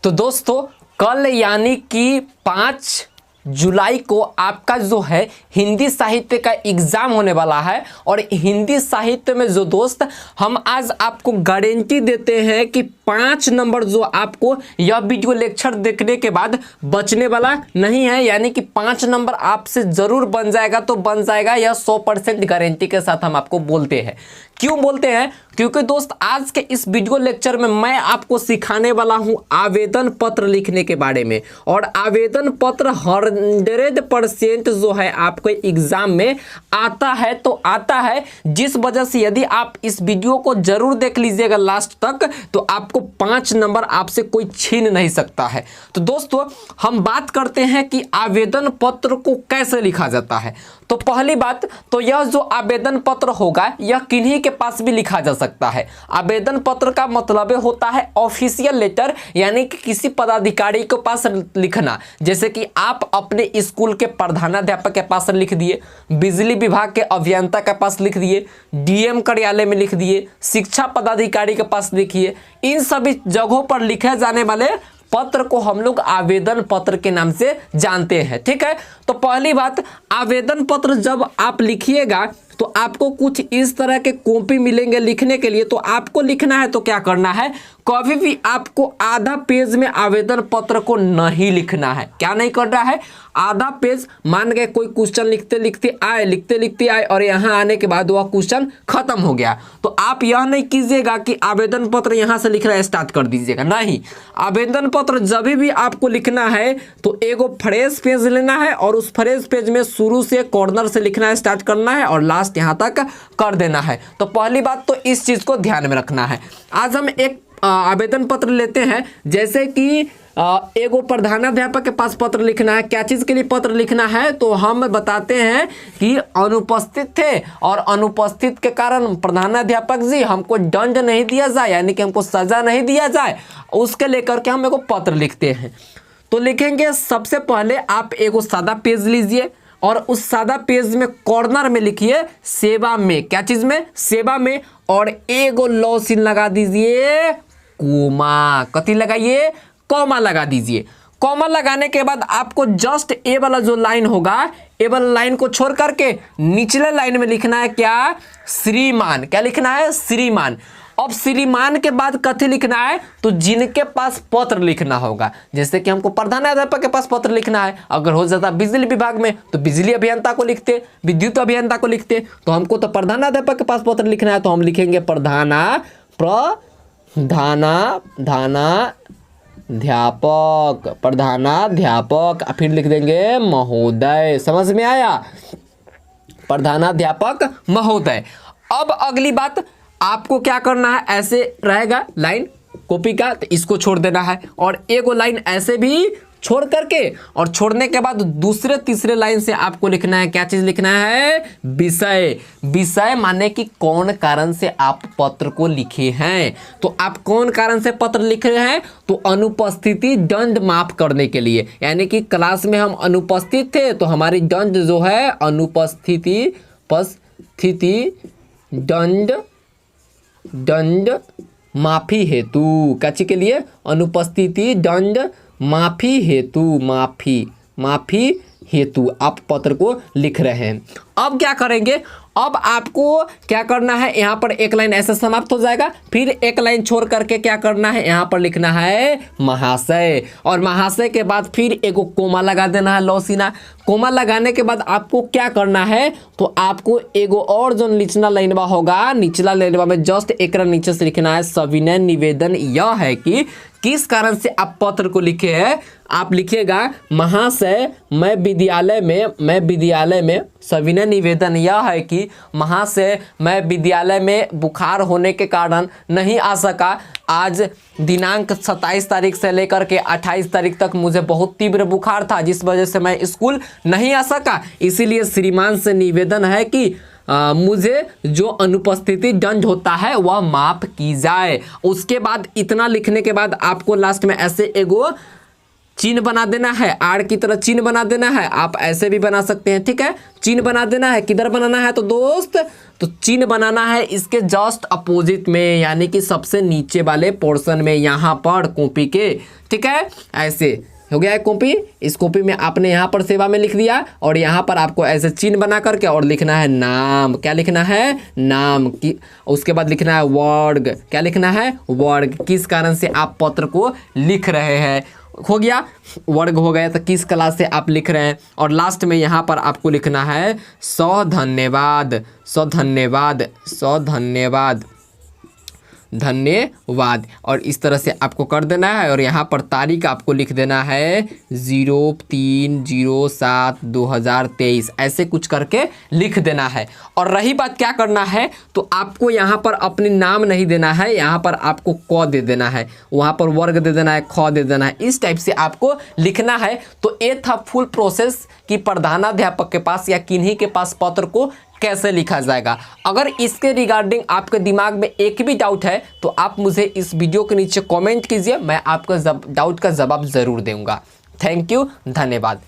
तो दोस्तों कल यानी कि 5 जुलाई को आपका जो है हिंदी साहित्य का एग्जाम होने वाला है। और हिंदी साहित्य में जो दोस्त हम आज आपको गारंटी देते हैं कि 5 नंबर जो आपको यह वीडियो लेक्चर देखने के बाद बचने वाला नहीं है, यानी कि 5 नंबर आपसे जरूर बन जाएगा तो बन जाएगा, यह 100% गारंटी के साथ हम आपको बोलते हैं। क्यों बोलते हैं? क्योंकि दोस्त आज के इस वीडियो लेक्चर में मैं आपको सिखाने वाला हूं आवेदन पत्र लिखने के बारे में। और आवेदन पत्र 100% जो है आपको एग्जाम में आता है तो आता है, जिस वजह से यदि आप इस वीडियो को जरूर देख लीजिएगा लास्ट तक तो आपको 5 नंबर आपसे कोई छीन नहीं सकता है। तो दोस्तों हम बात करते हैं कि आवेदन पत्र को कैसे लिखा जाता है। तो पहली बात तो यह जो आवेदन पत्र होगा यह किन्हीं के पास भी लिखा जा सकता है। आवेदन पत्र का मतलब होता है ऑफिशियल लेटर, यानी कि किसी पदाधिकारी के पास लिखना। जैसे कि आप अपने स्कूल के प्रधानाध्यापक के पास लिख दिए, बिजली विभाग के अभियंता के पास लिख दिए, डीएम कार्यालय में लिख दिए, शिक्षा पदाधिकारी के पास लिखिए। इन सभी जगहों पर लिखे जाने वाले पत्र को हम लोग आवेदन पत्र के नाम से जानते हैं। ठीक है, तो पहली बात, आवेदन पत्र जब आप लिखिएगा तो आपको कुछ इस तरह के कॉपी मिलेंगे लिखने के लिए। तो आपको लिखना है तो क्या करना है, कभी भी आपको आधा पेज में आवेदन पत्र को नहीं लिखना है। क्या नहीं करना है, आधा पेज, मान गए कोई क्वेश्चन लिखते लिखते आए और यहाँ आने के बाद वह क्वेश्चन खत्म हो गया, तो आप यह नहीं कीजिएगा कि आवेदन पत्र यहाँ से लिखना स्टार्ट कर दीजिएगा। नहीं, आवेदन पत्र जब भी आपको लिखना है तो एगो फ्रेश पेज लेना है और उस फ्रेश पेज में शुरू से कॉर्नर से लिखना स्टार्ट करना है और लास्ट यहाँ तक कर देना है। तो पहली बात तो इस चीज को ध्यान में रखना है। आज हम एक आवेदन पत्र लेते हैं, जैसे कि एगो प्रधानाध्यापक के पास पत्र लिखना है। क्या चीज के लिए पत्र लिखना है, तो हम बताते हैं कि अनुपस्थित थे और अनुपस्थित के कारण प्रधानाध्यापक जी हमको दंड नहीं दिया जाए, यानी कि हमको सजा नहीं दिया जाए, उसके लेकर के हम एगो पत्र लिखते हैं। तो लिखेंगे, सबसे पहले आप एगो सादा पेज लीजिए और उस सादा पेज में कॉर्नर में लिखिए सेवा में। क्या चीज में? सेवा में। और एगो लॉ चिन्ह लगा दीजिए, कोमा। कथी लगाइए? कॉमा लगा दीजिए। कॉमा लगाने के बाद आपको जस्ट ए वाला जो लाइन होगा, ए वाला लाइन को छोड़ करके निचले लाइन में लिखना है क्या? श्रीमान। क्या लिखना है? श्रीमान। अब श्रीमान के बाद कथी लिखना है, तो जिनके पास पत्र लिखना होगा। जैसे कि हमको प्रधानाध्यापक के पास पत्र लिखना है, अगर हो जाता बिजली विभाग में तो बिजली अभियंता को लिखते, विद्युत अभियंता को लिखते। तो हमको तो प्रधानाध्यापक के पास पत्र लिखना है तो हम लिखेंगे प्रधानाध्यापक, फिर लिख देंगे महोदय। समझ में आया? प्रधानाध्यापक महोदय। अब अगली बात, आपको क्या करना है, ऐसे रहेगा लाइन कॉपी का, तो इसको छोड़ देना है और एगो लाइन ऐसे भी छोड़ करके, और छोड़ने के बाद दूसरे तीसरे लाइन से आपको लिखना है, क्या चीज लिखना है? विषय। विषय माने कि कौन कारण से आप पत्र को लिखे हैं। तो आप कौन कारण से पत्र लिख रहे हैं, तो अनुपस्थिति दंड माफ करने के लिए, यानी कि क्लास में हम अनुपस्थित थे तो हमारी दंड जो है अनुपस्थिति दंड माफी हेतु। कच्ची के लिए? अनुपस्थिति दंड माफी हेतु आप पत्र को लिख रहे हैं। अब क्या करेंगे, अब आपको क्या करना है, यहाँ पर एक लाइन ऐसे समाप्त हो जाएगा, फिर एक लाइन छोड़ करके क्या करना है, यहाँ पर लिखना है महाशय। और महाशय के बाद फिर एगो कोमा लगा देना है, लौसीना। कोमा लगाने के बाद आपको क्या करना है, तो आपको एगो और जो निचला लाइनवा होगा, निचला लाइनवा में जस्ट एक नीचे से लिखना है सविनय निवेदन यह है कि किस कारण से आप पत्र को लिखे हैं। आप लिखिएगा महाशय मैं विद्यालय में सविनय निवेदन यह है कि महाशय मैं विद्यालय में बुखार होने के कारण नहीं आ सका। आज दिनांक 27 तारीख से लेकर के 28 तारीख तक मुझे बहुत तीव्र बुखार था, जिस वजह से मैं स्कूल नहीं आ सका। इसीलिए श्रीमान से निवेदन है कि मुझे जो अनुपस्थिति दंड होता है वह माफ की जाए। उसके बाद इतना लिखने के बाद आपको लास्ट में ऐसे एगो चिन्ह बना देना है, आर की तरह चिन्ह बना देना है। आप ऐसे भी बना सकते हैं, ठीक है। चिन्ह बना देना है, किधर बनाना है तो दोस्त, तो चिन्ह बनाना है इसके जस्ट अपोजिट में, यानी कि सबसे नीचे वाले पोर्शन में, यहाँ पर कॉपी के, ठीक है। ऐसे हो गया है कॉपी। इस कॉपी में आपने यहाँ पर सेवा में लिख दिया और यहाँ पर आपको ऐसे चिन्ह बना करके और लिखना है नाम। क्या लिखना है? नाम की। उसके बाद लिखना है वर्ग। क्या लिखना है? वर्ग। किस कारण से आप पत्र को लिख रहे हैं, हो गया वर्ग हो गया। तो किस क्लास से आप लिख रहे हैं। और लास्ट में यहाँ पर आपको लिखना है सधन्यवाद, सधन्यवाद, सधन्यवाद, धन्यवाद। और इस तरह से आपको कर देना है। और यहाँ पर तारीख आपको लिख देना है 03/07/2023, ऐसे कुछ करके लिख देना है। और रही बात क्या करना है, तो आपको यहाँ पर अपने नाम नहीं देना है, यहाँ पर आपको क दे देना है, वहाँ पर वर्ग दे देना है, ख दे देना है। इस टाइप से आपको लिखना है। तो ये था फुल प्रोसेस कि प्रधानाध्यापक के पास या किन्हीं के पास पत्र को कैसे लिखा जाएगा। अगर इसके रिगार्डिंग आपके दिमाग में एक भी डाउट है तो आप मुझे इस वीडियो के नीचे कमेंट कीजिए, मैं आपका डाउट का जवाब ज़रूर दूंगा। थैंक यू, धन्यवाद।